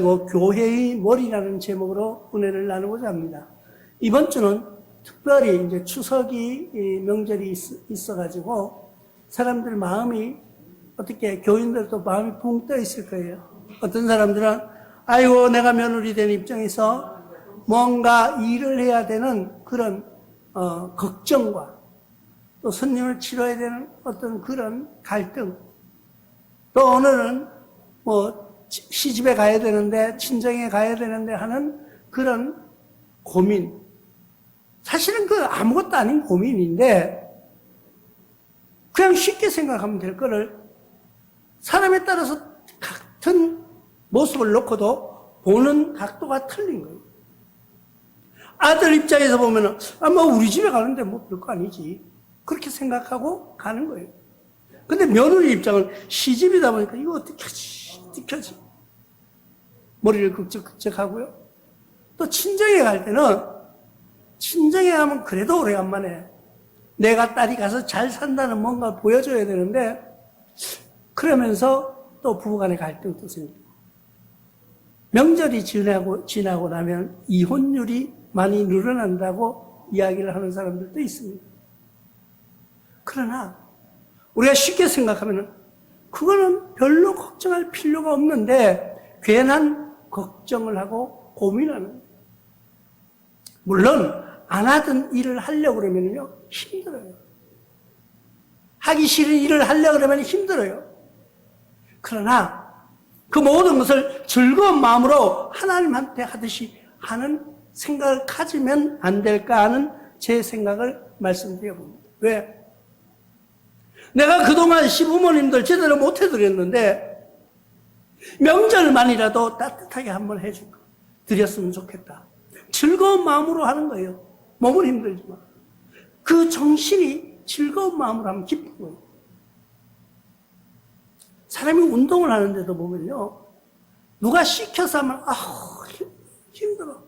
가지고 교회의 머리라는 제목으로 은혜를 나누고자 합니다. 이번 주는 특별히 이제 추석이 명절이 있어가지고 사람들 마음이 어떻게 교인들도 마음이 붕 떠 있을 거예요. 어떤 사람들은 아이고 내가 며느리 된 입장에서 뭔가 일을 해야 되는 그런 걱정과 또 손님을 치러야 되는 어떤 그런 갈등, 또 오늘은 뭐 시집에 가야 되는데 친정에 가야 되는데 하는 그런 고민. 사실은 그 아무것도 아닌 고민인데 그냥 쉽게 생각하면 될 거를 사람에 따라서 같은 모습을 놓고도 보는 각도가 틀린 거예요. 아들 입장에서 보면은 뭐 우리 집에 가는데 뭐 별거 아니지 그렇게 생각하고 가는 거예요. 근데 며느리 입장은 시집이다 보니까 이거 어떻게 하지? 머리를 극적극적하고요. 또 친정에 갈 때는 친정에 가면 그래도 오래간만에 내가 딸이 가서 잘 산다는 뭔가 보여줘야 되는데 그러면서 또 부부간의 갈등도 생기고 명절이 지나고 나면 이혼율이 많이 늘어난다고 이야기를 하는 사람들도 있습니다. 그러나 우리가 쉽게 생각하면 그거는 별로 걱정할 필요가 없는데 괜한 걱정을 하고 고민하는 거예요. 물론 안 하던 일을 하려고 그러면요 힘들어요. 하기 싫은 일을 하려고 그러면 힘들어요. 그러나 그 모든 것을 즐거운 마음으로 하나님한테 하듯이 하는 생각을 가지면 안 될까 하는 제 생각을 말씀드려 봅니다. 왜? 내가 그동안 시부모님들 제대로 못 해드렸는데 명절만이라도 따뜻하게 한번 드렸으면 좋겠다. 즐거운 마음으로 하는 거예요. 몸은 힘들지만 그 정신이 즐거운 마음으로 하면 기쁜 거예요. 사람이 운동을 하는데도 보면요 누가 시켜서 하면 힘들어.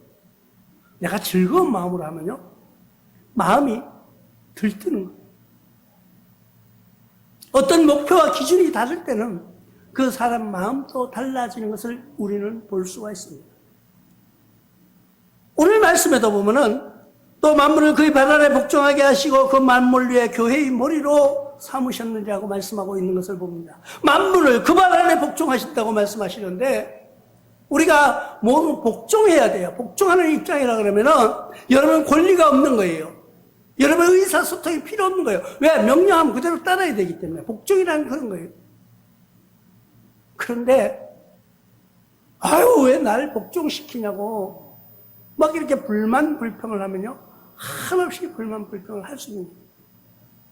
내가 즐거운 마음으로 하면요 마음이 들뜨는 거예요. 어떤 목표와 기준이 다를 때는 그 사람 마음도 달라지는 것을 우리는 볼 수가 있습니다. 오늘 말씀에도 보면은 또 만물을 그의 발 아래 복종하게 하시고 그 만물 위에 교회의 머리로 삼으셨느냐고 말씀하고 있는 것을 봅니다. 만물을 그 발 아래 복종하신다고 말씀하시는데 우리가 뭐 복종해야 돼요. 복종하는 입장이라 그러면은 여러분 권리가 없는 거예요. 여러분 의사소통이 필요 없는 거예요. 왜? 명령하면 그대로 따라야 되기 때문에. 복종이라는 그런 거예요. 그런데 왜 나를 복종시키냐고 막 이렇게 불만불평을 하면요 한없이 불만불평을 할 수 있는 거예요.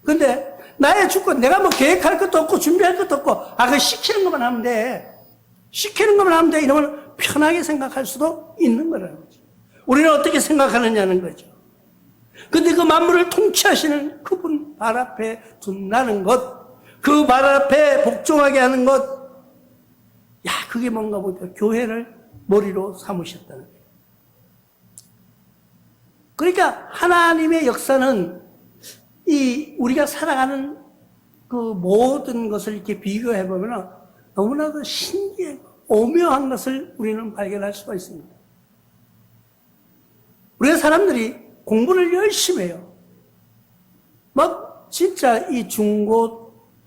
근데 나의 주권, 내가 뭐 계획할 것도 없고 준비할 것도 없고 그 시키는 것만 하면 돼. 시키는 것만 하면 돼. 이러면 편하게 생각할 수도 있는 거라는 거죠. 우리는 어떻게 생각하느냐는 거죠. 근데 그 만물을 통치하시는 그분 발 앞에 둔다는 것, 그 발 앞에 복종하게 하는 것, 그게 뭔가 보니까 교회를 머리로 삼으셨다는 거예요. 그러니까 하나님의 역사는 우리가 살아가는 그 모든 것을 이렇게 비교해 보면 너무나도 신기해, 오묘한 것을 우리는 발견할 수가 있습니다. 우리가 사람들이 공부를 열심히 해요. 막 진짜 이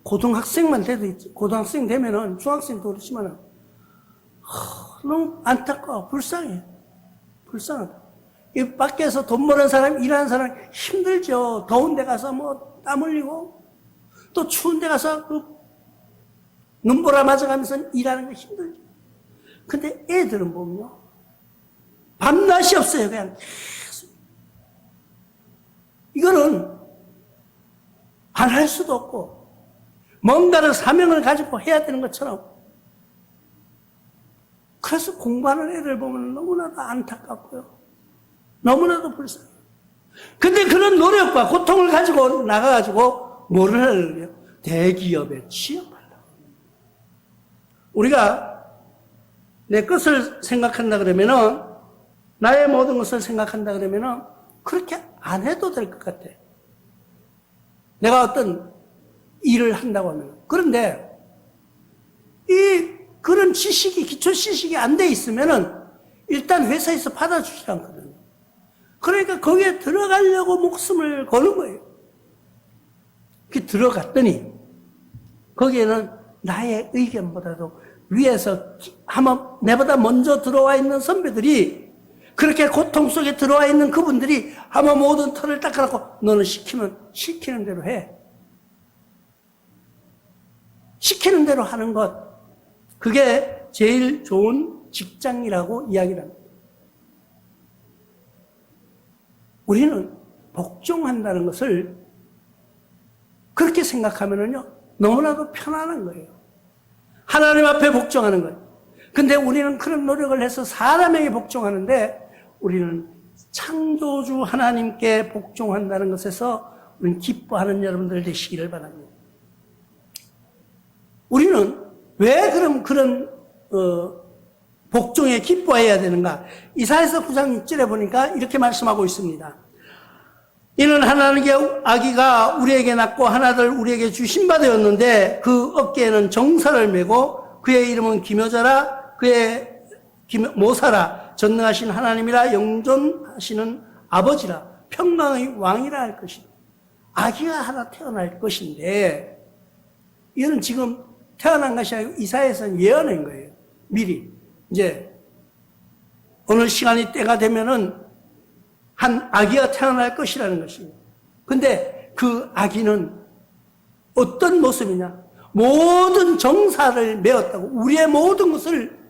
고등학생만 돼도 있지. 고등학생 되면은 중학생도 그렇지만은 너무 안타까워, 불쌍해. 불쌍하다. 이 밖에서 돈 버는 사람, 일하는 사람 힘들죠. 더운 데 가서 뭐 땀 흘리고 또 추운 데 가서 눈보라 맞아가면서 일하는 거 힘들죠. 근데 애들은 보면요 밤낮이 없어요. 그냥 계속. 이거는 안 할 수도 없고 뭔가를 사명을 가지고 해야 되는 것처럼, 그래서 공부하는 애들 보면 너무나도 안타깝고요. 너무나도 불쌍해요. 근데 그런 노력과 고통을 가지고 나가가지고 뭐를 하려고요? 대기업에 취업하려고. 우리가 내 것을 생각한다 그러면은, 나의 모든 것을 생각한다 그러면은 그렇게 안 해도 될 것 같아. 내가 어떤 일을 한다고 하면. 그런데 이 그런 지식이, 기초 지식이 안 돼 있으면은 일단 회사에서 받아주지 않거든요. 그러니까 거기에 들어가려고 목숨을 거는 거예요. 그 들어갔더니 거기에는 나의 의견보다도 위에서 한번 내보다 먼저 들어와 있는 선배들이, 그렇게 고통 속에 들어와 있는 그분들이 한번 모든 털을 닦아놓고 너는 시키면 시키는 대로 해. 시키는 대로 하는 것, 그게 제일 좋은 직장이라고 이야기를 합니다. 우리는 복종한다는 것을 그렇게 생각하면은요, 너무나도 편안한 거예요. 하나님 앞에 복종하는 거예요. 근데 우리는 그런 노력을 해서 사람에게 복종하는데, 우리는 창조주 하나님께 복종한다는 것에서 우리는 기뻐하는 여러분들 되시기를 바랍니다. 우리는 왜 그런 복종에 기뻐해야 되는가? 이사야서 9장 6절에 보니까 이렇게 말씀하고 있습니다. 이는 하나님의 아기가 우리에게 낳고 하나들 우리에게 주신 바 되었는데 그 어깨에는 정사를 메고 그의 이름은 기묘자라, 그의 모사라, 전능하신 하나님이라, 영존하시는 아버지라, 평강의 왕이라 할 것이다. 아기가 하나 태어날 것인데, 이거는 지금 태어난 것이 아니고 이사야서는 예언한 거예요. 미리. 이제 어느 시간이 때가 되면은 한 아기가 태어날 것이라는 것이에요. 근데 그 아기는 어떤 모습이냐? 모든 정사를 메었다고. 우리의 모든 것을,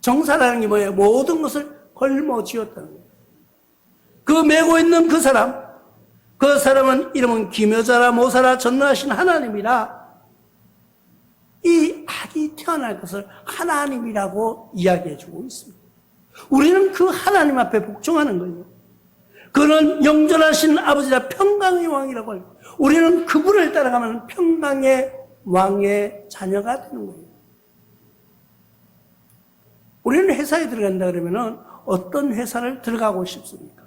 정사라는 게 뭐예요? 모든 것을 걸머쥐었다는 거예요. 그 메고 있는 그 사람은 이름은 기묘자라, 모사라, 전능하신 하나님이라. 이 아기 태어날 것을 하나님이라고 이야기해주고 있습니다. 우리는 그 하나님 앞에 복종하는 거예요. 그는 영존하신 아버지라, 평강의 왕이라고 해요. 우리는 그분을 따라가면 평강의 왕의 자녀가 되는 거예요. 우리는 회사에 들어간다 그러면은 어떤 회사를 들어가고 싶습니까?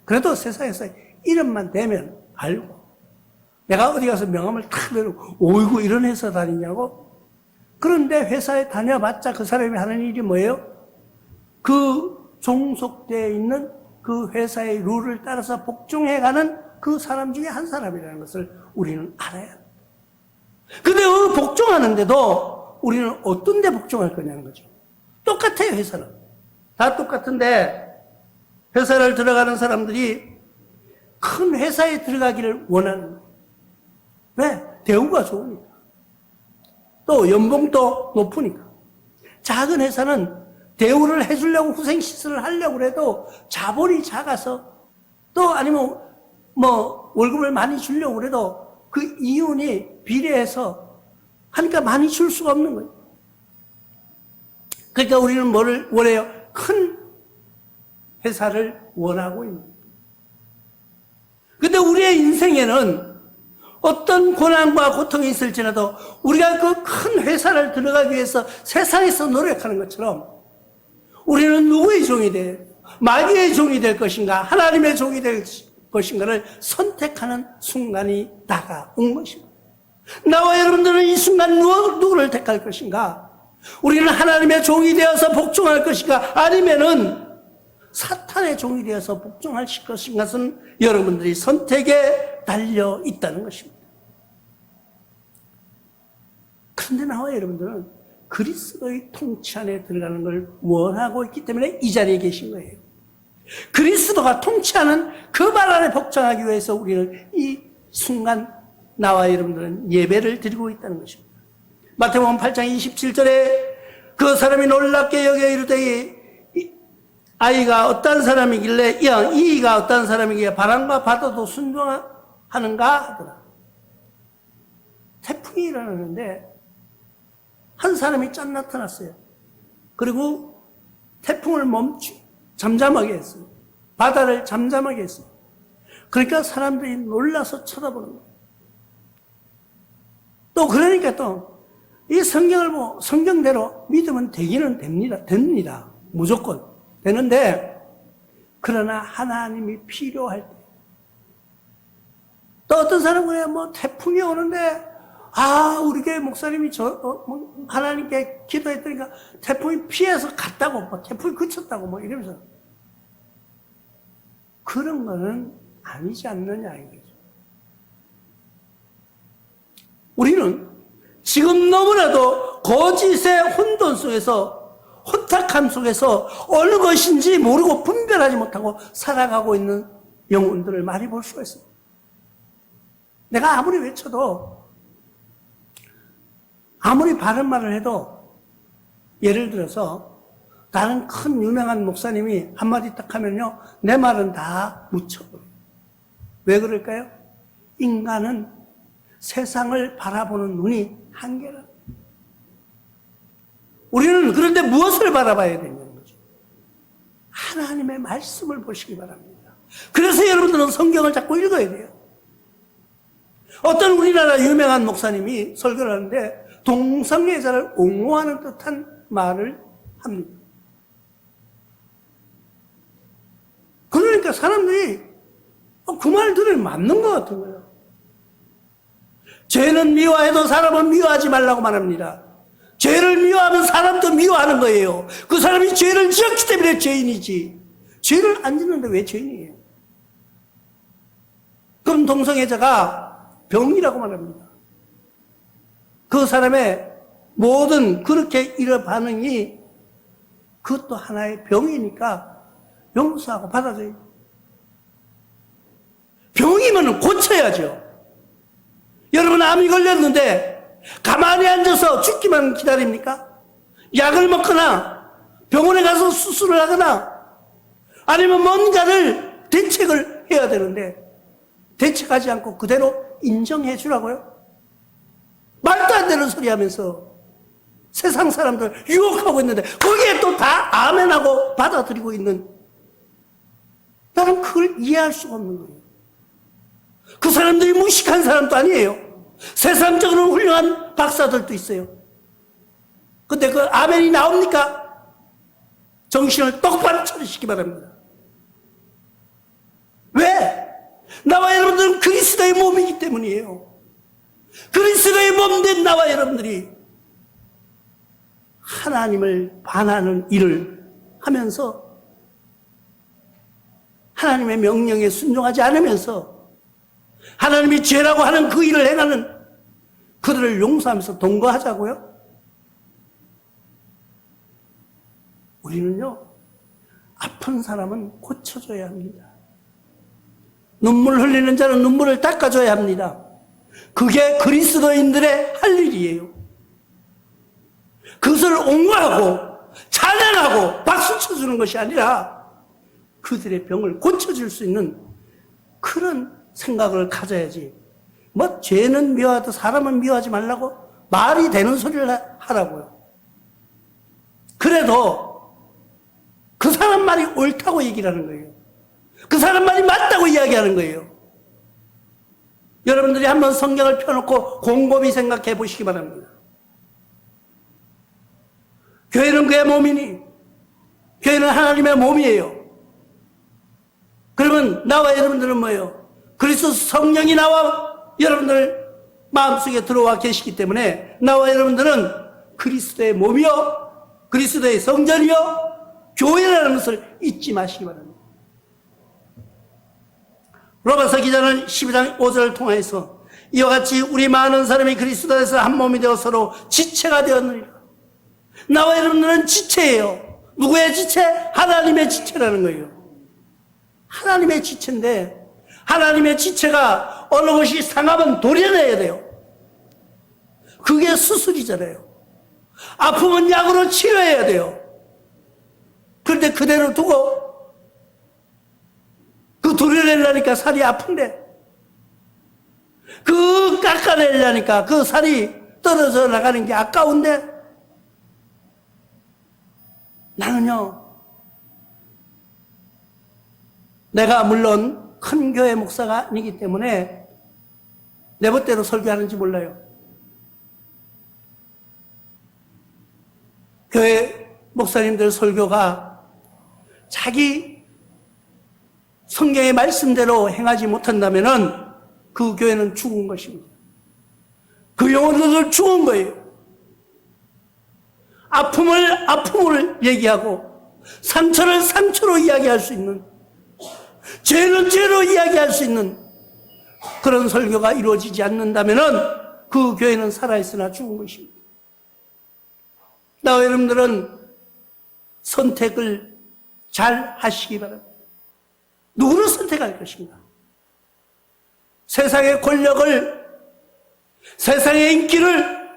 그래도 세상에서 이름만 대면 알고, 내가 어디 가서 명함을 탁 내놓고 어이구 이런 회사 다니냐고? 그런데 회사에 다녀봤자 그 사람이 하는 일이 뭐예요? 그 종속되어 있는 그 회사의 룰을 따라서 복종해가는 그 사람 중에 한 사람이라는 것을 우리는 알아야 합니다. 근데 그 복종하는데도 우리는 어떤 데 복종할 거냐는 거죠. 똑같아요, 회사는. 다 똑같은데 회사를 들어가는 사람들이 큰 회사에 들어가기를 원하는 거예요. 왜? 대우가 좋으니까. 또 연봉도 높으니까. 작은 회사는 대우를 해주려고 후생시설을 하려고 해도 자본이 작아서, 또 아니면 뭐 월급을 많이 주려고 해도 그 이윤이 비례해서 하니까 많이 줄 수가 없는 거예요. 그러니까 우리는 뭐를 원해요? 큰 회사를 원하고 있는 거예요. 근데 우리의 인생에는 어떤 고난과 고통이 있을지라도 우리가 그 큰 회사를 들어가기 위해서 세상에서 노력하는 것처럼 우리는 누구의 종이 될, 마귀의 종이 될 것인가, 하나님의 종이 될 것인가를 선택하는 순간이 다가온 것입니다. 나와 여러분들은 이 순간 누구를 택할 것인가? 우리는 하나님의 종이 되어서 복종할 것인가? 아니면은 사탄의 종이 되어서 복종할 것인가는 여러분들이 선택에 달려 있다는 것입니다. 그런데 나와 여러분들은 그리스도의 통치 안에 들어가는 걸 원하고 있기 때문에 이 자리에 계신 거예요. 그리스도가 통치하는 그 말 안에 복종하기 위해서 우리는 이 순간 나와 여러분들은 예배를 드리고 있다는 것입니다. 마태복음 8장 27절에 그 사람이 놀랍게 여겨 이르되 아이가 어떤 사람이길래 이가 어떤 사람이길래 바람과 바다도 순종하는가 하더라. 태풍이 일어나는데 한 사람이 짠 나타났어요. 그리고 태풍을 잠잠하게 했어요. 바다를 잠잠하게 했어요. 그러니까 사람들이 놀라서 쳐다보는 거예요. 또 그러니까 또 이 성경을 성경대로 믿으면 되기는 됩니다. 무조건 되는데, 그러나 하나님이 필요할 때, 또 어떤 사람은 태풍이 오는데 우리 교회 목사님이 하나님께 기도했더니까 태풍이 피해서 갔다고, 뭐 태풍이 그쳤다고, 뭐 이러면서. 그런 거는 아니지 않느냐, 이거죠. 우리는 지금 너무나도 거짓의 혼돈 속에서, 혼탁함 속에서 어느 것인지 모르고 분별하지 못하고 살아가고 있는 영혼들을 많이 볼 수가 있습니다. 내가 아무리 외쳐도, 아무리 바른 말을 해도, 예를 들어서 다른 큰 유명한 목사님이 한마디 딱 하면요, 내 말은 다 묻혀버려요. 왜 그럴까요? 인간은 세상을 바라보는 눈이 한계라. 우리는 그런데 무엇을 바라봐야 되냐는 거죠. 하나님의 말씀을 보시기 바랍니다. 그래서 여러분들은 성경을 자꾸 읽어야 돼요. 어떤 우리나라 유명한 목사님이 설교를 하는데 동성애자를 옹호하는 듯한 말을 합니다. 그러니까 사람들이 그 말들을 맞는 것 같은 거예요. 죄는 미워해도 사람은 미워하지 말라고 말합니다. 죄를 미워하면 사람도 미워하는 거예요. 그 사람이 죄를 지었기 때문에 죄인이지. 죄를 안 짓는데 왜 죄인이에요? 그럼 동성애자가 병이라고 말합니다. 그 사람의 모든 그렇게 이런 반응이 그것도 하나의 병이니까 용서하고 받아들여요. 병이면 고쳐야죠. 여러분 암이 걸렸는데 가만히 앉아서 죽기만 기다립니까? 약을 먹거나 병원에 가서 수술을 하거나 아니면 뭔가를 대책을 해야 되는데 대책하지 않고 그대로 인정해 주라고요? 말도 안 되는 소리 하면서 세상 사람들 유혹하고 있는데 거기에 또 다 아멘하고 받아들이고 있는, 나는 그걸 이해할 수가 없는 거예요. 그 사람들이 무식한 사람도 아니에요. 세상적으로는 훌륭한 박사들도 있어요. 근데 그 아멘이 나옵니까? 정신을 똑바로 차리시기 바랍니다. 왜? 나와 여러분들은 그리스도의 몸이기 때문이에요. 그리스도의 몸된 나와 여러분들이 하나님을 반하는 일을 하면서 하나님의 명령에 순종하지 않으면서 하나님이 죄라고 하는 그 일을 행하는 그들을 용서하면서 동거하자고요? 우리는요, 아픈 사람은 고쳐줘야 합니다. 눈물 흘리는 자는 눈물을 닦아줘야 합니다. 그게 그리스도인들의 할 일이에요. 그것을 옹호하고 찬양하고 박수 쳐주는 것이 아니라 그들의 병을 고쳐줄 수 있는 그런 생각을 가져야지. 뭐 죄는 미워하도 사람은 미워하지 말라고 말이 되는 소리를 하라고요. 그래도 그 사람 말이 옳다고 얘기를 하는 거예요. 그 사람 말이 맞다고 이야기하는 거예요. 여러분들이 한번 성경을 펴놓고 곰곰이 생각해 보시기 바랍니다. 교회는 그의 몸이니, 교회는 하나님의 몸이에요. 그러면 나와 여러분들은 뭐예요? 그리스도 성령이 나와 여러분들 마음속에 들어와 계시기 때문에 나와 여러분들은 그리스도의 몸이요, 그리스도의 성전이요, 교회라는 것을 잊지 마시기 바랍니다. 로마서 기자는 12장 5절을 통해서 이와 같이 우리 많은 사람이 그리스도에서 한 몸이 되어 서로 지체가 되었느니라. 나와 여러분들은 지체예요. 누구의 지체? 하나님의 지체라는 거예요. 하나님의 지체인데 하나님의 지체가 어느 것이 상하면 도려내야 돼요. 그게 수술이잖아요. 아프면 약으로 치료해야 돼요. 그런데 그대로 두고 그 도려내려니까 살이 아픈데 그 깎아내려니까 그 살이 떨어져 나가는 게 아까운데 나는요, 내가 물론 큰 교회 목사가 아니기 때문에 내 멋대로 설교하는지 몰라요. 교회 목사님들 설교가 자기 성경의 말씀대로 행하지 못한다면은 그 교회는 죽은 것입니다. 그 영혼들을 죽은 거예요. 아픔을 얘기하고 상처를 상처로 이야기할 수 있는, 죄는 죄로 이야기할 수 있는 그런 설교가 이루어지지 않는다면 그 교회는 살아있으나 죽은 것입니다. 나와 여러분들은 선택을 잘 하시기 바랍니다. 누구를 선택할 것인가? 세상의 권력을, 세상의 인기를,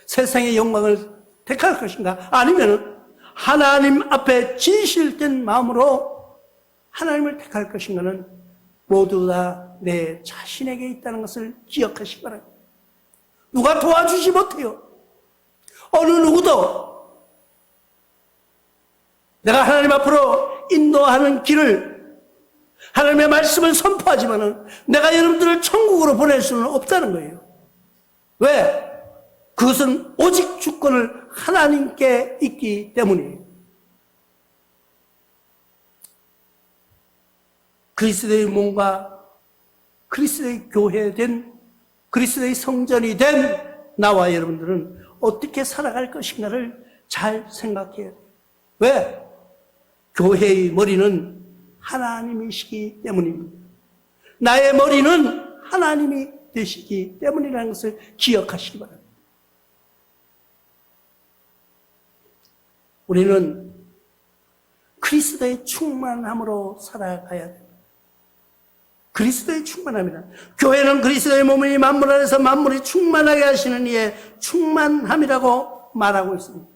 세상의 영광을 택할 것인가? 아니면 하나님 앞에 진실된 마음으로 하나님을 택할 것인가는 모두 다 내 자신에게 있다는 것을 기억하시기 바랍니다. 누가 도와주지 못해요. 어느 누구도 내가 하나님 앞으로 인도하는 길을, 하나님의 말씀을 선포하지만은 내가 여러분들을 천국으로 보낼 수는 없다는 거예요. 왜? 그것은 오직 주권을 하나님께 있기 때문이에요. 그리스도의 몸과 그리스도의 교회된, 그리스도의 성전이 된 나와 여러분들은 어떻게 살아갈 것인가를 잘 생각해야 돼요. 왜? 교회의 머리는 하나님이시기 때문입니다. 나의 머리는 하나님이 되시기 때문이라는 것을 기억하시기 바랍니다. 우리는 그리스도의 충만함으로 살아가야 됩니다. 그리스도의 충만함이라. 교회는 그리스도의 몸이 만물 안에서 만물이 충만하게 하시는 이의 충만함이라고 말하고 있습니다.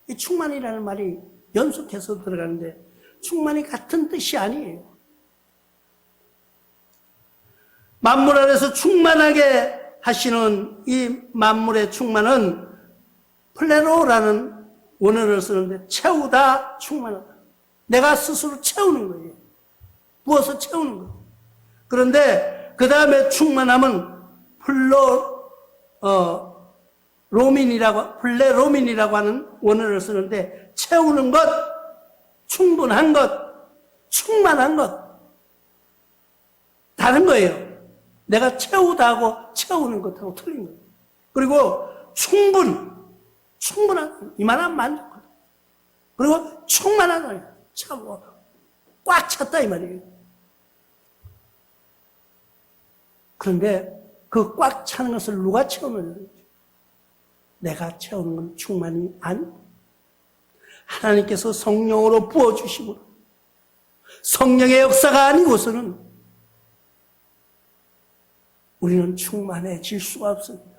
이 충만이라는 말이 연속해서 들어가는데 충만이 같은 뜻이 아니에요. 만물 안에서 충만하게 하시는 이 만물의 충만은 플레로라는 원어를 쓰는데 채우다, 충만하다. 내가 스스로 채우는 거예요. 부어서 채우는 거예요. 그런데 그 다음에 충만함은 플레로민이라고 하는 원어를 쓰는데 채우는 것, 충분한 것, 충만한 것. 다른 거예요. 내가 채우다 하고 채우는 것하고 틀린 거예요. 그리고 충분한, 이만한 만족. 그리고 충만한 거예요. 참, 꽉 찼다 이 말이에요. 그런데 그 꽉 차는 것을 누가 채우느냐? 내가 채우는 건 충만이 아니고 하나님께서 성령으로 부어주심으로 성령의 역사가 아니고서는 우리는 충만해질 수가 없습니다.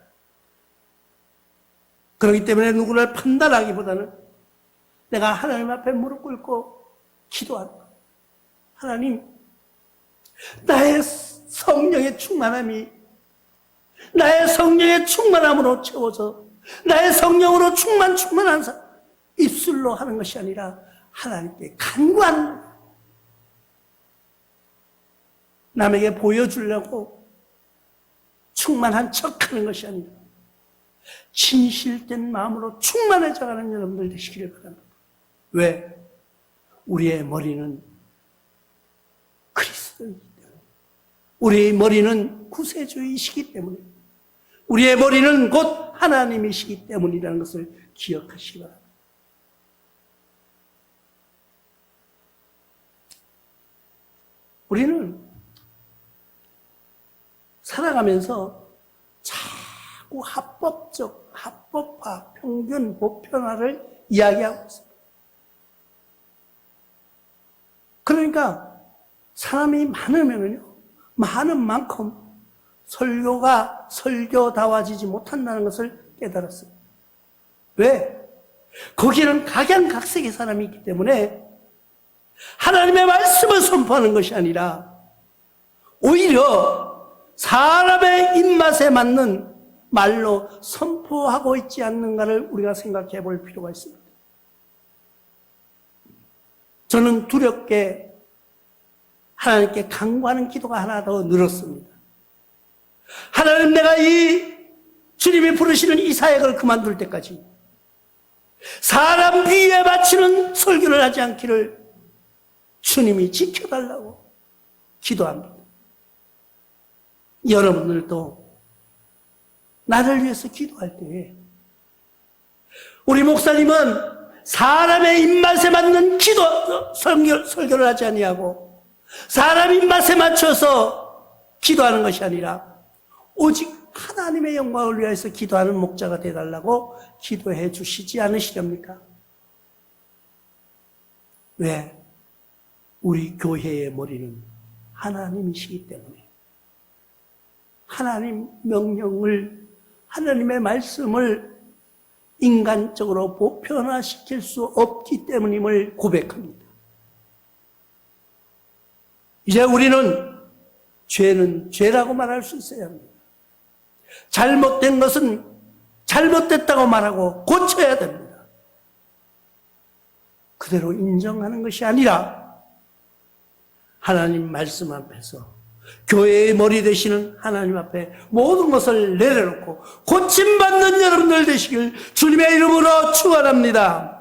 그렇기 때문에 누구를 판단하기보다는 내가 하나님 앞에 무릎 꿇고 기도하는 것. 하나님, 나의 성령의 충만함이 나의 성령의 충만함으로 채워서 나의 성령으로 충만한 입술로 하는 것이 아니라 하나님께 간구하는 거예요. 남에게 보여주려고 충만한 척하는 것이 아니라 진실된 마음으로 충만해져가는 여러분들 되시기를 바랍니다. 왜? 우리의 머리는 그리스도이기 때문에, 우리의 머리는 구세주이시기 때문에, 우리의 머리는 곧 하나님이시기 때문이라는 것을 기억하시기 바랍니다. 우리는 살아가면서 자꾸 합법화, 평균, 보편화를 이야기하고 있습니다. 그러니까 사람이 많으면요, 많은 만큼 설교가 설교다워지지 못한다는 것을 깨달았습니다. 왜? 거기는 각양각색의 사람이 있기 때문에 하나님의 말씀을 선포하는 것이 아니라 오히려 사람의 입맛에 맞는 말로 선포하고 있지 않는가를 우리가 생각해 볼 필요가 있습니다. 저는 두렵게 하나님께 간구하는 기도가 하나 더 늘었습니다. 하나님, 내가 이 주님이 부르시는 이 사역을 그만둘 때까지 사람 귀에 바치는 설교를 하지 않기를 주님이 지켜달라고 기도합니다. 여러분들도 나를 위해서 기도할 때 우리 목사님은 사람의 입맛에 맞는 기도 설교를 하지 아니하고 사람 입맛에 맞춰서 기도하는 것이 아니라 오직 하나님의 영광을 위해서 기도하는 목자가 되달라고 기도해 주시지 않으시렵니까? 왜? 우리 교회의 머리는 하나님이시기 때문에 하나님 명령을, 하나님의 말씀을 인간적으로 보편화시킬 수 없기 때문임을 고백합니다. 이제 우리는 죄는 죄라고 말할 수 있어야 합니다. 잘못된 것은 잘못됐다고 말하고 고쳐야 됩니다. 그대로 인정하는 것이 아니라 하나님 말씀 앞에서 교회의 머리 되시는 하나님 앞에 모든 것을 내려놓고 고침받는 여러분들 되시길 주님의 이름으로 축원합니다.